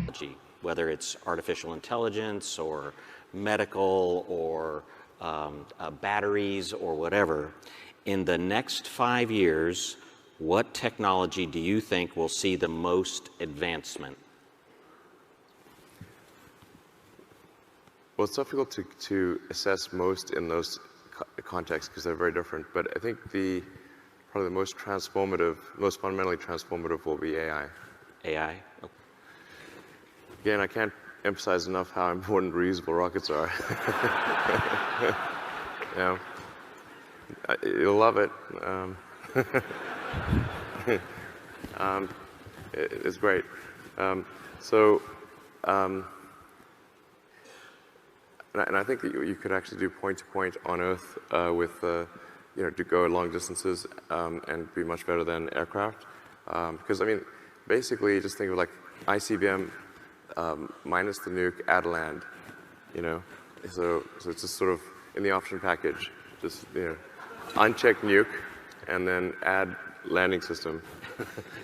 technology, whether it's artificial intelligence or medical or batteries or whatever, in the next 5 years, what technology do you think will see the most advancement? Well, it's difficult to assess most in those contexts because they're very different. But I think probably the most transformative, most fundamentally transformative will be AI. AI? Oh. Again, I can't emphasize enough how important reusable rockets are. You know, you'll love it. It's great. And I think that you could actually do point-to-point on Earth with, you know, to go long distances and be much better than aircraft. Because, I mean, basically, just think of like ICBM minus the nuke, add land, you know? So it's just sort of in the option package, just, you know, uncheck nuke and then add landing system.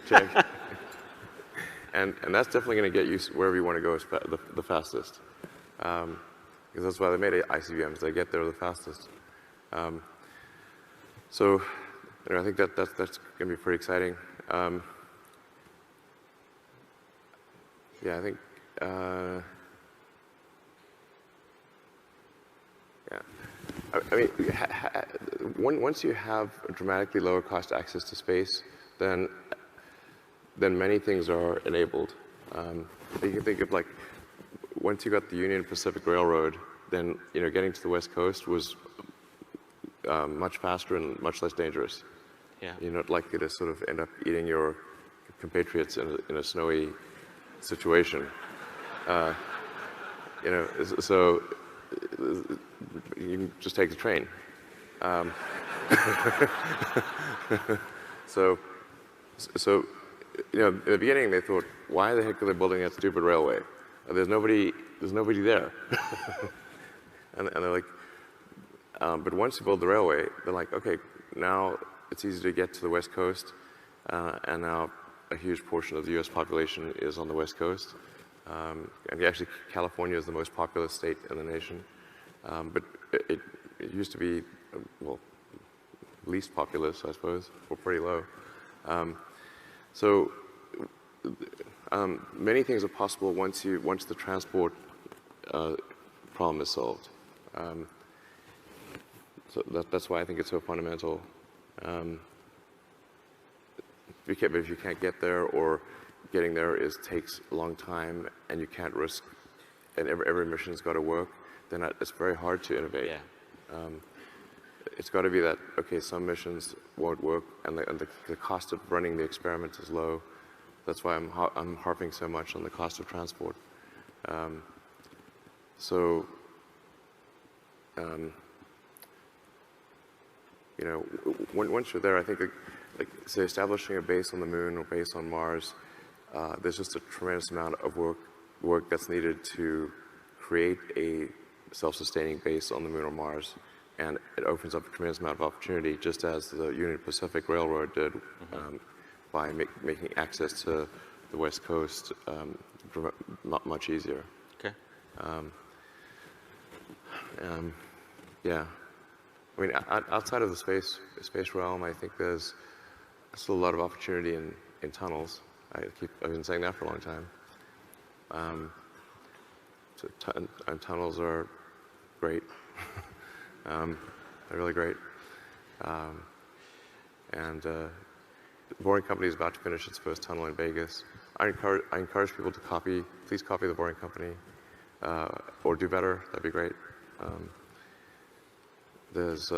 Check. And that's definitely going to get you wherever you want to go the fastest. Because that's why they made ICBMs. They get there the fastest. So, you know, I think that's going to be pretty exciting. Yeah, I think. Yeah. I mean, once you have dramatically lower cost access to space, then many things are enabled. You can think of like, once you got the Union Pacific Railroad, then, you know, getting to the West Coast was much faster and much less dangerous. Yeah. You're not likely to sort of end up eating your compatriots in a snowy situation. You know, so you can just take the train. So, you know, in the beginning they thought, why the heck are they building that stupid railway? There's nobody there. and they're like, but once you build the railway, they're like, okay, now it's easy to get to the West Coast, and now a huge portion of the U.S. population is on the West Coast. And actually, California is the most populous state in the nation. But it used to be, well, least populous, I suppose, or pretty low. So many things are possible once the transport problem is solved. So that's why I think it's so fundamental. If you can't get there, or getting there takes a long time, and you can't risk, and every mission's got to work, then it's very hard to innovate. Yeah. It's got to be that, okay, some missions won't work, and the cost of running the experiment is low. That's why I'm harping so much on the cost of transport. You know, once you're there, I think, like say, establishing a base on the moon or base on Mars, there's just a tremendous amount of work that's needed to create a self-sustaining base on the moon or Mars, and it opens up a tremendous amount of opportunity, just as the Union Pacific Railroad did, by making access to the West Coast much easier. Okay. Yeah. I mean, outside of the space realm, I think there's still a lot of opportunity in tunnels. I've been saying that for a long time. And tunnels are great. They're really great. And the Boring Company is about to finish its first tunnel in Vegas. I encourage people to please copy the Boring Company, or do better. That'd be great. There's